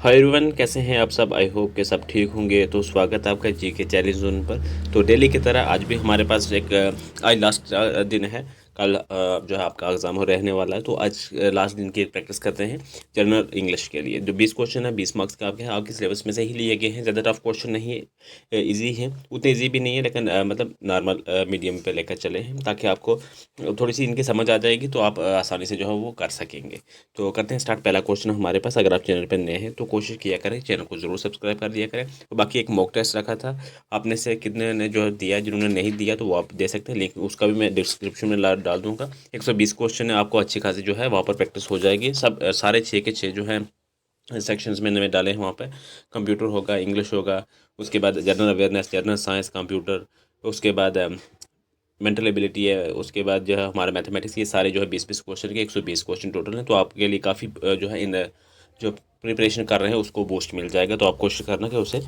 Hi everyone, कैसे हैं आप सब। आई होप के सब ठीक होंगे। तो स्वागत है आपका जी के चैलेंज जोन पर। तो डेली की तरह आज भी हमारे पास एक आज लास्ट दिन है। कल जो है आपका एग्ज़ाम हो रहने वाला है। तो आज लास्ट दिन की प्रैक्टिस करते हैं जनरल इंग्लिश के लिए। जो 20 क्वेश्चन है 20 मार्क्स का आपके आपके सिलेबस में से ही लिए गए हैं। ज़्यादा टफ क्वेश्चन नहीं है, ईजी है, उतने ईजी भी नहीं है, लेकिन मतलब नॉर्मल मीडियम पे लेकर चले हैं ताकि आपको थोड़ी सी इनकी समझ आ जाएगी तो आप आसानी से जो है वो कर सकेंगे। तो करते हैं स्टार्ट। पहला क्वेश्चन हमारे पास, अगर आप चैनल पर नए हैं तो कोशिश किया करें चैनल को ज़रूर सब्सक्राइब कर दिया करें। तो बाकी एक मॉक टेस्ट रखा था, आपने से कितने ने जो दिया, जिन्होंने नहीं दिया तो वो आप दे सकते हैं, लेकिन उसका भी मैं डिस्क्रिप्शन में डाल दूंगा। 120 क्वेश्चन है, आपको अच्छी खासी जो है वहाँ पर प्रैक्टिस हो जाएगी। सब सारे 6 के 6 जो है सेक्शंस में डाले हैं वहाँ पे। कंप्यूटर होगा, इंग्लिश होगा, उसके बाद general awareness, general science, computer, उसके बाद मेंटल एबिलिटी है, उसके बाद जो है हमारा मैथमेटिक्स। ये सारे जो है 20-20 क्वेश्चन के 120 क्वेश्चन टोटल हैं। तो आपके लिए काफ़ी जो है इन जो प्रिपरेशन कर रहे हैं उसको बूस्ट मिल जाएगा। तो आप कोशिश करना कि उसे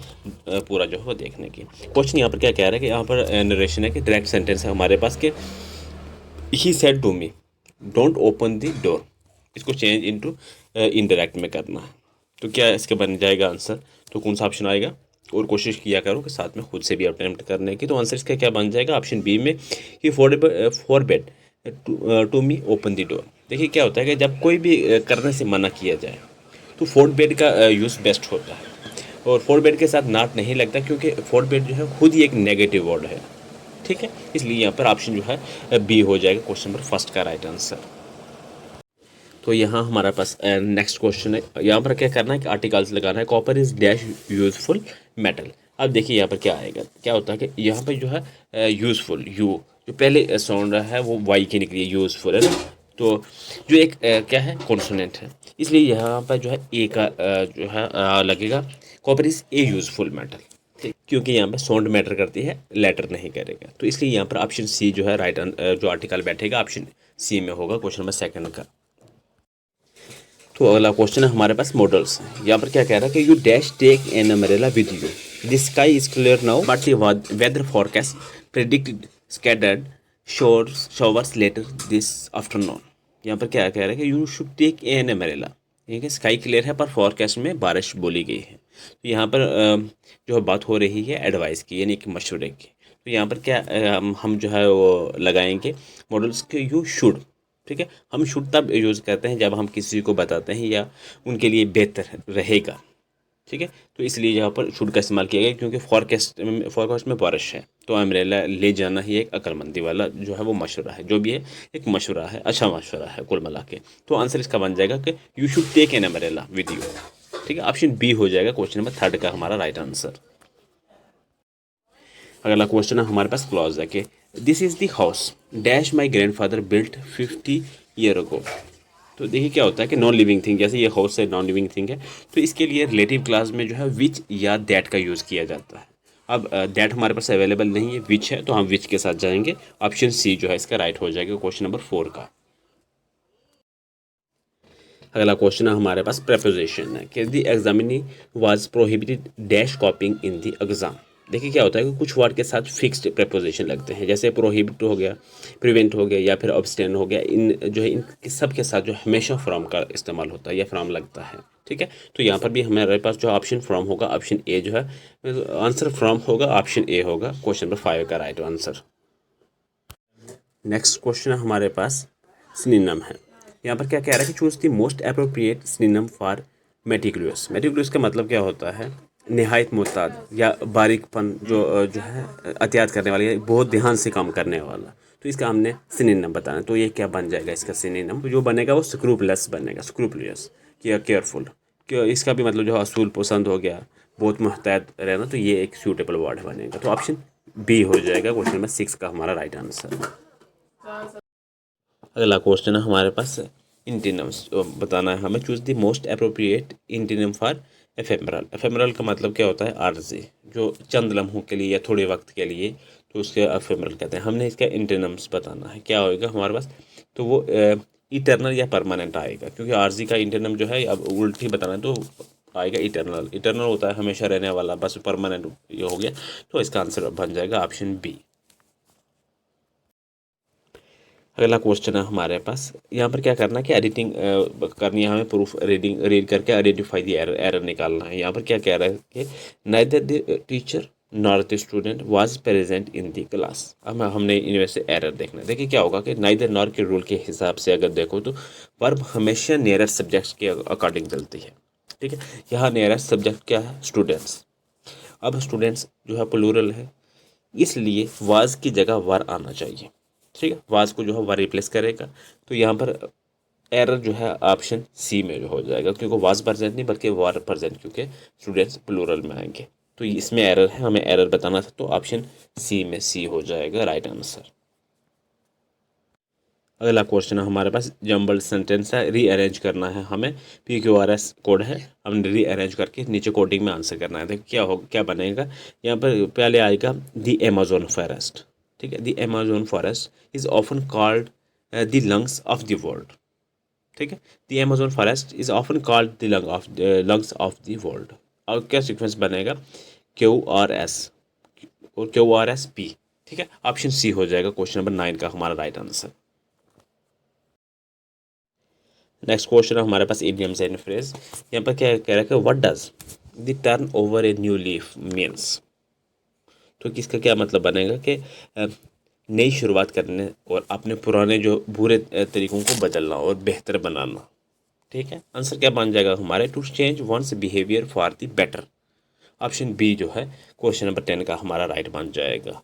पूरा जो है वो देखने की। क्वेश्चन यहाँ पर क्या कह रहा है कि यहाँ पर नरेशन है कि डायरेक्ट सेंटेंस है हमारे पास कि he said to me don't open the door. इसको चेंज इनटू इनडायरेक्ट में करना है। तो क्या इसके बन जाएगा आंसर? तो कौन सा ऑप्शन आएगा? और कोशिश किया करो कि साथ में खुद से भी अटेम्प्ट करने की। तो आंसर इसका क्या बन जाएगा? ऑप्शन बी में he forbade to me open the door. देखिए क्या होता है कि जब कोई भी करने से मना किया जाए तो फोर्थ बेड का यूज़ बेस्ट होता है। और फोर्थ बेड के साथ नॉट नहीं लगता, क्योंकि फोर्थ बेड जो है खुद ही एक नेगेटिव वर्ड है। ठीक है, इसलिए यहाँ पर ऑप्शन जो है बी हो जाएगा क्वेश्चन नंबर फर्स्ट का राइट आंसर। तो यहाँ हमारे पास नेक्स्ट क्वेश्चन है। यहाँ पर क्या करना है कि आर्टिकल्स लगाना है। Copper is dash useful metal. अब देखिए यहाँ पर क्या आएगा। क्या होता है कि यहाँ पर जो है यूजफुल, यू जो पहले साउंड है वो वाई की निकली है, यूजफुल है ना। तो जो एक क्या है, कॉन्सोनेंट है, इसलिए यहाँ पर जो है ए का जो है लगेगा। Copper is a useful metal, क्योंकि यहाँ पर साउंड मैटर करती है, लेटर नहीं करेगा। तो इसलिए यहाँ पर ऑप्शन सी जो है राइट जो आर्टिकल बैठेगा ऑप्शन सी में होगा क्वेश्चन नंबर सेकंड का। तो अगला क्वेश्चन है हमारे पास मॉडल्स। यहाँ पर क्या कह रहा है कि you dash take an umbrella with you, the sky is clear now but the weather forecast predict scattered showers later this afternoon. यहाँ पर क्या कह रहा है कि you should take an umbrella. ठीक है, स्काई क्लियर है पर फोरकास्ट में बारिश बोली गई है। तो यहाँ पर जो है बात हो रही है एडवाइस की, यानी कि मशवरे की। तो यहाँ पर क्या हम जो है वो लगाएंगे मॉडल्स के यू शुड। ठीक है, हम शुड तब यूज़ करते हैं जब हम किसी को बताते हैं या उनके लिए बेहतर रहेगा। ठीक है, तो इसलिए यहाँ पर शुड का इस्तेमाल किया गया, क्योंकि फॉरकास्ट में बारिश है। तो अम्ब्रेला ले जाना ही एक अक्लमंदी वाला जो है वो मशवरा है, जो भी है एक मशवरा है, अच्छा मशवरा है कुल मिला के। तो आंसर इसका बन जाएगा कि you should take an umbrella with you. ठीक है, ऑप्शन बी हो जाएगा क्वेश्चन नंबर थर्ड का हमारा राइट आंसर। अगला क्वेश्चन है हमारे पास क्लॉज है कि this is the house dash my grandfather built 50 year ago. तो देखिए क्या होता है कि नॉन लिविंग थिंग, जैसे ये हाउस है नॉन लिविंग थिंग है, तो इसके लिए रिलेटिव क्लास में जो है विच या दैट का यूज़ किया जाता है। अब दैट हमारे पास अवेलेबल नहीं है, विच है, तो हम विच के साथ जाएंगे। ऑप्शन सी जो है इसका राइट हो जाएगा क्वेश्चन नंबर 4 का। अगला क्वेश्चन है हमारे पास प्रेपोजिशन है कि the examinee was prohibited dash कॉपिंग in the exam. देखिए क्या होता है कि कुछ वर्ड के साथ फिक्स्ड प्रेपोजिशन लगते हैं, जैसे प्रोहिबिट हो गया, प्रिवेंट हो गया, या फिर अब्सटेन हो गया। इन जो है इन सब के साथ जो हमेशा फ्रॉम का इस्तेमाल होता है या फ्रॉम लगता है। ठीक है, तो यहाँ पर भी हमारे पास जो ऑप्शन फ्रॉम होगा, ऑप्शन ए जो है आंसर फ्रॉम होगा, ऑप्शन ए होगा क्वेश्चन नंबर 5 का राइट आंसर। नेक्स्ट क्वेश्चन हमारे पास सिनोनिम है। यहाँ पर क्या कह रहा है कि choose the most appropriate synonym for meticulous. Meticulous का मतलब क्या होता है? निहायत मुहतात या बारीकपन, जो है एहतियात करने वाली है, बहुत ध्यान से काम करने वाला। तो इसका हमने सिनोनिम बताना। तो ये क्या बन जाएगा इसका सिनोनिम? जो बनेगा वो स्क्रूपलेस बनेगा, स्क्रूपलियस या केयरफुल। कि इसका भी मतलब जो असूल पसंद हो गया, बहुत मुहतात रहना, तो ये एक सूटेबल वर्ड बनेगा। तो ऑप्शन बी हो जाएगा क्वेश्चन नंबर 6 का हमारा राइट आंसर। अगला क्वेश्चन है हमारे पास इंटीनम्स बताना है हमें। Choose the most appropriate antonym for ephemeral. Ephemeral का मतलब क्या होता है? आर्जी, जो चंद लम्हों के लिए या थोड़े वक्त के लिए, तो उसके एफेमरल कहते हैं। हमने इसका इंटीनम्स बताना है, क्या होएगा हमारे पास? तो वो इटर्नल या परमानेंट आएगा, क्योंकि आर्जी का इंटीनम जो है, अब उल्टी बताना है तो आएगा इटर्नल। इटर्नल होता है हमेशा रहने वाला, बस परमानेंट ये हो गया। तो इसका आंसर बन जाएगा ऑप्शन बी। अगला क्वेश्चन है हमारे पास, यहाँ पर क्या करना है कि एडिटिंग करनी है हमें, प्रूफ रीड करके आइडेंटिफाई दी एरर एरर निकालना है। यहाँ पर क्या कह रहा है कि neither the teacher nor the student was present in the class. अब हमने इनमें से एरर देखना है। देखिए क्या होगा कि नाइदर नॉर के रूल के हिसाब से अगर देखो तो वर्ब हमेशा नियरेस्ट सब्जेक्ट्स के अकॉर्डिंग चलती है। ठीक है, यहाँ नियरेस्ट सब्जेक्ट क्या है? स्टूडेंट्स। अब स्टूडेंट्स जो है प्लूरल है, इसलिए वाज की जगह वर आना चाहिए। ठीक है, वाज को जो है वर रिप्लेस करेगा। तो यहाँ पर एरर जो है ऑप्शन सी में जो हो जाएगा, क्योंकि वाज प्रेजेंट नहीं बल्कि वर प्रेजेंट, क्योंकि स्टूडेंट्स प्लूरल में आएंगे। तो इसमें एरर है, हमें एरर बताना था, तो ऑप्शन सी में सी हो जाएगा राइट आंसर। अगला क्वेश्चन है हमारे पास, जम्बल्ड सेंटेंस है, रीअरेंज करना है हमें। PQRS कोड है, हमने रीअरेंज करके नीचे कोडिंग में आंसर करना है। देखिए क्या हो क्या बनेगा। यहाँ पर पहले आएगा द अमेजोन फॉरेस्ट। ठीक है, the Amazon forest is often called the lungs of the world. ठीक है, the Amazon forest is often called the lungs of the world. और क्या सीक्वेंस बनेगा? QRS और QRSP। ठीक है, ऑप्शन सी हो जाएगा क्वेश्चन नंबर 9 का हमारा राइट आंसर। नेक्स्ट क्वेश्चन है हमारे पास, इडियम्स एंड फ्रेज। यहाँ पर क्या कह रहा है कि what does the turn over a new leaf means. तो किसका क्या मतलब बनेगा कि नई शुरुआत करने और अपने पुराने जो बुरे तरीकों को बदलना और बेहतर बनाना। ठीक है, आंसर क्या बन जाएगा हमारे? To change one's behaviour for the better. Option B जो है क्वेश्चन नंबर 10 का हमारा राइट बन जाएगा।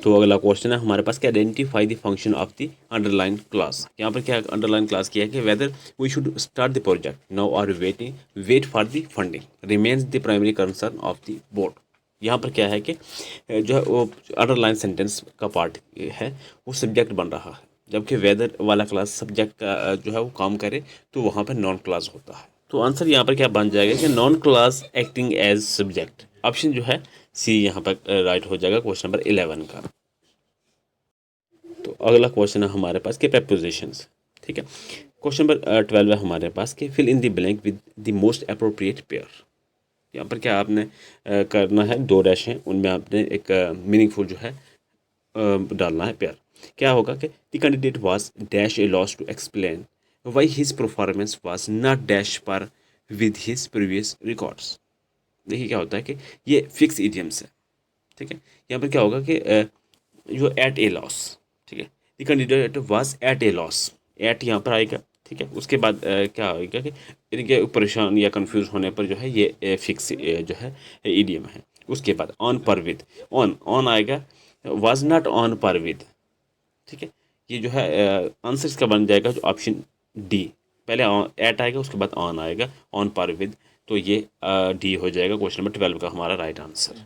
तो अगला क्वेश्चन है हमारे पास कि identify the function of the underline class. यहाँ पर क्या अंडरलाइन क्लास किया है कि whether we should start the project now और wait for the funding remains the primary concern of the board. यहाँ पर क्या है कि जो है वो अंडरलाइन सेंटेंस का पार्ट है, वो सब्जेक्ट बन रहा है, जबकि वेदर वाला क्लास सब्जेक्ट का जो है वो काम करे तो वहाँ पर नॉन क्लास होता है। तो आंसर यहाँ पर क्या बन जाएगा कि noun clause acting as subject. Option जो है सी यहाँ पर राइट हो जाएगा क्वेश्चन नंबर 11 का। तो अगला क्वेश्चन है हमारे पास कि prepositions। ठीक है, क्वेश्चन नंबर 12 है हमारे पास कि fill in the blank with the most appropriate pair. यहाँ पर क्या आपने करना है, दो डैश हैं उनमें आपने एक मीनिंगफुल जो है डालना है पेयर। क्या होगा कि the candidate was dash a loss to explain why his performance was not dash par with his previous records. देखिए क्या होता है कि ये फिक्स इडियम्स है। ठीक है, यहाँ पर क्या होगा कि जो एट ए लॉस। ठीक है, the candidate was at a loss, at यहाँ पर आएगा। ठीक है, उसके बाद क्या होगा कि इनके परेशान या कंफ्यूज होने पर जो है ये फिक्स जो है ईडीएम है। उसके बाद ऑन पर विद, ऑन आएगा, वाज नॉट ऑन पर विद। ठीक है, ये जो है आंसर इसका बन जाएगा जो ऑप्शन डी। पहले एट आएगा, उसके बाद ऑन आएगा, ऑन पर विद। तो ये डी हो जाएगा क्वेश्चन नंबर 12 का हमारा राइट आंसर।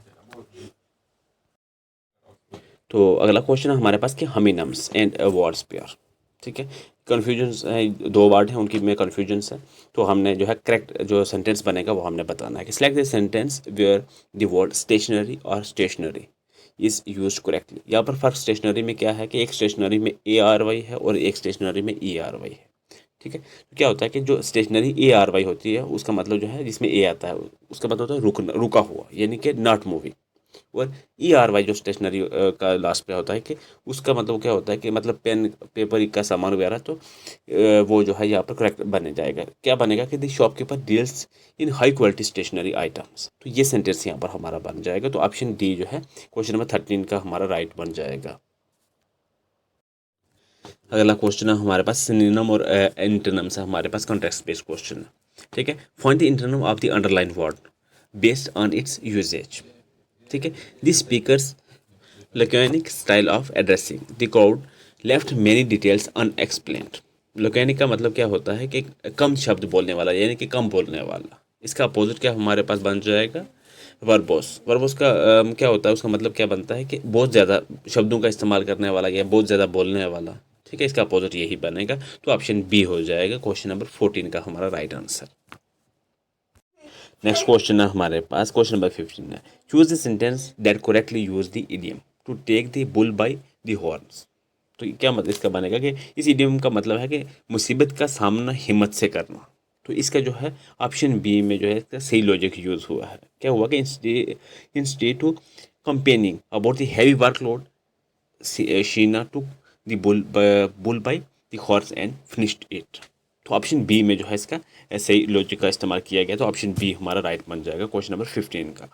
तो अगला क्वेश्चन है हमारे पास कि हमीनम्स एंड वर्ड्स पेयर। ठीक है, कन्फ्यूजन्स है, दो वर्ड हैं उनकी में कन्फ्यूजन्स है। तो हमने जो है करेक्ट जो सेंटेंस बनेगा वो हमने बताना है कि select the sentence where the word stationary और स्टेशनरी इज़ यूज करेक्टली। यहाँ पर फर्क स्टेशनरी में क्या है कि एक स्टेशनरी में ARY है और एक स्टेशनरी में ERY है। ठीक है, तो क्या होता है कि जो स्टेशनरी ARY होती है उसका मतलब जो है जिसमें ए आता है उसका मतलब होता है रुका हुआ, यानी कि नॉट मूविंग। और ERY जो स्टेशनरी का लास्ट पे होता है कि उसका मतलब क्या होता है कि मतलब पेन पेपर का सामान वगैरह। तो वो जो है यहाँ पर करेक्ट बने जाएगा। क्या बनेगा कि the shopkeeper deals in high quality stationery items. तो ये सेंटेंस यहाँ पर हमारा बन जाएगा। तो ऑप्शन डी जो है क्वेश्चन नंबर 13 का हमारा राइट बन जाएगा। अगला क्वेश्चन है हमारे पास सिनोनिम और एंटोनिम्स है हमारे पास, कॉन्टेक्स्ट बेस्ड क्वेश्चन है। ठीक है, find the antonym of the underline word based on its usage. ठीक है, the speaker's laconic style of addressing the crowd left many details unexplained. laconic का मतलब क्या होता है कि कम शब्द बोलने वाला, यानी कि कम बोलने वाला। इसका अपोजिट क्या हमारे पास बन जाएगा? वर्बोस। वर्बोस का क्या होता है, उसका मतलब क्या बनता है कि बहुत ज़्यादा शब्दों का इस्तेमाल करने वाला या बहुत ज़्यादा बोलने वाला। ठीक है, इसका अपोजिट यही बनेगा। तो ऑप्शन बी हो जाएगा क्वेश्चन नंबर 14 का हमारा राइट आंसर। नेक्स्ट क्वेश्चन है हमारे पास, क्वेश्चन नंबर 15 है, choose the sentence that correctly use the idiom to take the bull by the horns. तो क्या मतलब इसका बनेगा कि इस इडियम का मतलब है कि मुसीबत का सामना हिम्मत से करना। तो इसका जो है ऑप्शन बी में जो है इसका सही लॉजिक यूज हुआ है। क्या हुआ कि instead to complaining about the heavy workload Sheena took the bull by the horse and finished it. तो ऑप्शन बी में जो है इसका ऐसे ही लॉजिक का इस्तेमाल किया गया, तो ऑप्शन बी हमारा राइट बन जाएगा क्वेश्चन नंबर 15 का।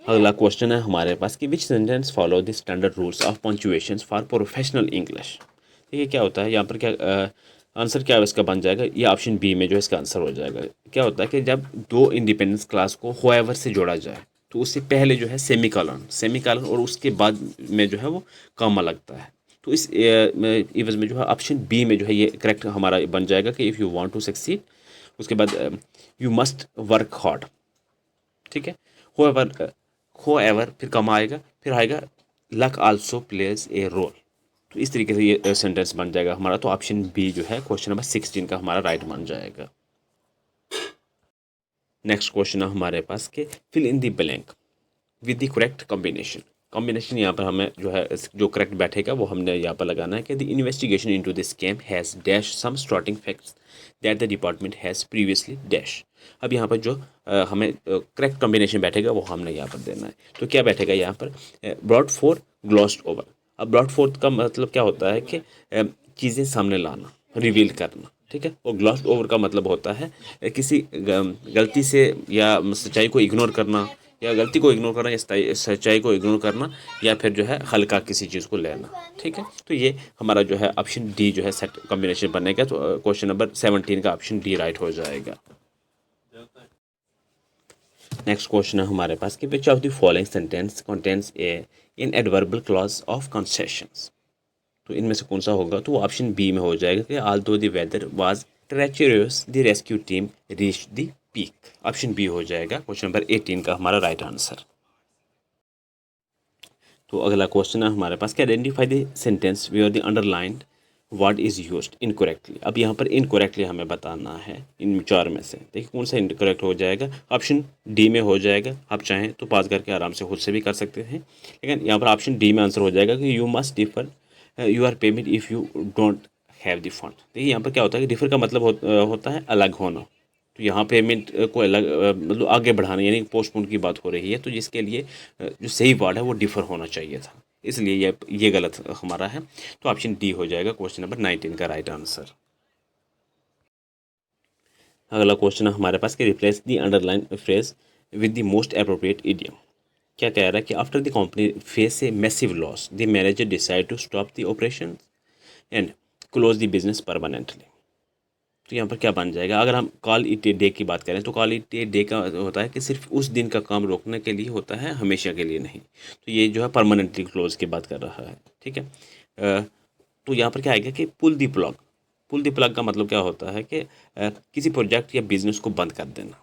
अगला क्वेश्चन है हमारे पास कि विच sentence follow the standard rules of punctuation for professional English. देखिए क्या होता है यहाँ पर, क्या आंसर क्या इसका बन जाएगा, ये ऑप्शन बी में जो है इसका आंसर हो जाएगा। क्या होता है कि जब दो इंडिपेंडेंस क्लास को होएवर से जोड़ा जाए तो उससे पहले जो है सेमी कॉलन और उसके बाद में जो है वो कॉमा लगता है। तो इस इवज में जो है ऑप्शन बी में जो है ये करेक्ट हमारा बन जाएगा कि if you want to succeed, उसके बाद यू मस्ट वर्क हार्ड। ठीक है, होएवर फिर कॉमा आएगा, फिर आएगा luck also plays a role. तो इस तरीके से ये सेंटेंस बन जाएगा हमारा। तो ऑप्शन बी जो है क्वेश्चन नंबर 16 का हमारा राइट बन जाएगा। नेक्स्ट क्वेश्चन है हमारे पास के fill in the blank with the correct combination. Combination यहाँ पर हमें जो है जो करेक्ट बैठेगा वो हमने यहाँ पर लगाना है कि the investigation into this scam has dash some startling facts that the department has previously dash. अब यहाँ पर जो हमें करेक्ट कॉम्बिनेशन बैठेगा वो हमने यहाँ पर देना है। तो क्या बैठेगा यहाँ पर, ब्रॉट फोर ग्लॉस्ड ओवर। अब ब्रॉट फोर्थ का मतलब क्या होता है कि चीज़ें सामने लाना, रिवील करना। ठीक है, और ग्लॉस्ड ओवर का मतलब होता है किसी गलती से या सच्चाई को इग्नोर करना, या गलती को इग्नोर करना, या सच्चाई को इग्नोर करना, या फिर जो है हल्का किसी चीज़ को लेना। ठीक है, तो ये हमारा जो है ऑप्शन डी जो है सेट कॉम्बिनेशन बनेगा। तो क्वेश्चन नंबर 17 का ऑप्शन डी राइट हो जाएगा। नेक्स्ट क्वेश्चन है हमारे पास कि which of the following sentence contains A in adverbial clause of concessions. तो इनमें से कौन सा होगा, तो ऑप्शन बी में हो जाएगा कि although the weather was treacherous the rescue team reach the peak. Option B हो जाएगा क्वेश्चन नंबर 18 का हमारा राइट आंसर। तो अगला क्वेश्चन है हमारे पास कि identify the sentence where the underlined word is used incorrectly. अब यहाँ पर इनकरेक्टली हमें बताना है इन चार में से। देखिए कौन सा इनकरेक्ट हो जाएगा, ऑप्शन डी में हो जाएगा। आप चाहें तो पास करके आराम से खुद से भी कर सकते हैं, लेकिन यहाँ पर ऑप्शन डी में आंसर हो जाएगा कि you must differ your payment if you don't have the fund. देखिए यहाँ पर क्या होता है कि डिफर का मतलब होता है अलग होना। तो यहाँ पेमेंट को अलग मतलब आगे बढ़ाना, यानी पोस्टपोन की बात हो रही है। तो जिसके लिए जो सही वर्ड है वो डिफर होना चाहिए था, इसलिए ये गलत हमारा है। तो ऑप्शन डी हो जाएगा क्वेश्चन नंबर 19 का राइट आंसर। अगला क्वेश्चन है हमारे पास कि replace the underline phrase with the most appropriate idiom. क्या कह रहा है कि after the company face a massive loss the manager decide to stop the operation and close the business permanently. तो यहाँ पर क्या बन जाएगा, अगर हम कॉल इट ए डे की बात करें तो कॉल इट ए डे का होता है कि सिर्फ उस दिन का काम रोकने के लिए होता है, हमेशा के लिए नहीं। तो ये जो है परमानेंटली क्लोज की बात कर रहा है। ठीक है, तो यहाँ पर क्या आएगा कि पुल दी प्लग। पुल दी प्लग का मतलब क्या होता है कि किसी प्रोजेक्ट या बिजनेस को बंद कर देना।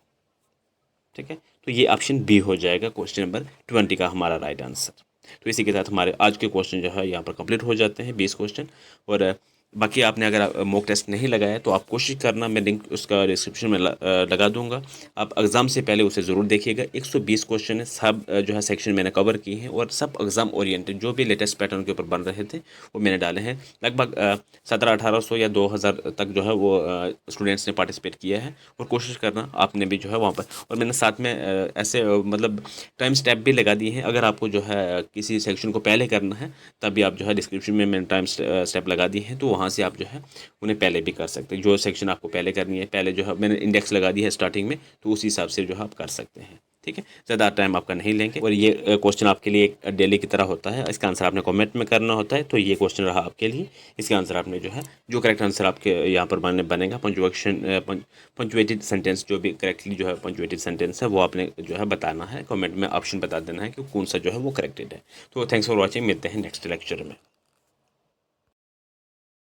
ठीक है, तो ये ऑप्शन बी हो जाएगा क्वेश्चन नंबर 20 का हमारा राइट आंसर। तो इसी के साथ हमारे आज के क्वेश्चन जो है यहाँ पर कंप्लीट हो जाते हैं, 20 क्वेश्चन। और बाकी आपने अगर मॉक टेस्ट नहीं लगाया तो आप कोशिश करना, मैं लिंक उसका डिस्क्रिप्शन में लगा दूंगा। आप एग्ज़ाम से पहले उसे ज़रूर देखिएगा। 120 क्वेश्चन है, सब जो है सेक्शन मैंने कवर किए हैं, और सब एग्ज़ाम ओरिएंटेड जो भी लेटेस्ट पैटर्न के ऊपर बन रहे थे वो मैंने डाले हैं। लगभग 1700-1800 या 2000 तक जो है वो स्टूडेंट्स ने पार्टिसिपेट किया है। और कोशिश करना आपने भी जो है वहाँ पर, और मैंने साथ में ऐसे मतलब टाइम स्टेप भी लगा दिए हैं। अगर आपको जो है किसी सेक्शन को पहले करना है तभी आप जो है डिस्क्रिप्शन में मैंने टाइम स्टेप लगा दिए हैं, तो वहाँ से आप जो है उन्हें पहले भी कर सकते हैं। जो सेक्शन आपको पहले करनी है, पहले जो है मैंने इंडेक्स लगा दी है स्टार्टिंग में, तो उस हिसाब से जो है आप कर सकते हैं। ठीक है, ज़्यादा टाइम आपका नहीं लेंगे। और ये क्वेश्चन आपके लिए एक डेली की तरह होता है, इसका आंसर आपने कमेंट में करना होता है। तो ये क्वेश्चन रहा आपके लिए, इसका आंसर आपने जो है जो करेक्ट आंसर आपके यहाँ पर बनेगा पंचुएटेड सेंटेंस, जो भी करेक्टली जो है पंचुएटेड सेंटेंस है वो आपने जो है बताना है, कमेंट में ऑप्शन बता देना है कि कौन सा जो है वो करेक्टेड है। तो थैंक्स फॉर वॉचिंग, मिलते हैं नेक्स्ट लेक्चर में।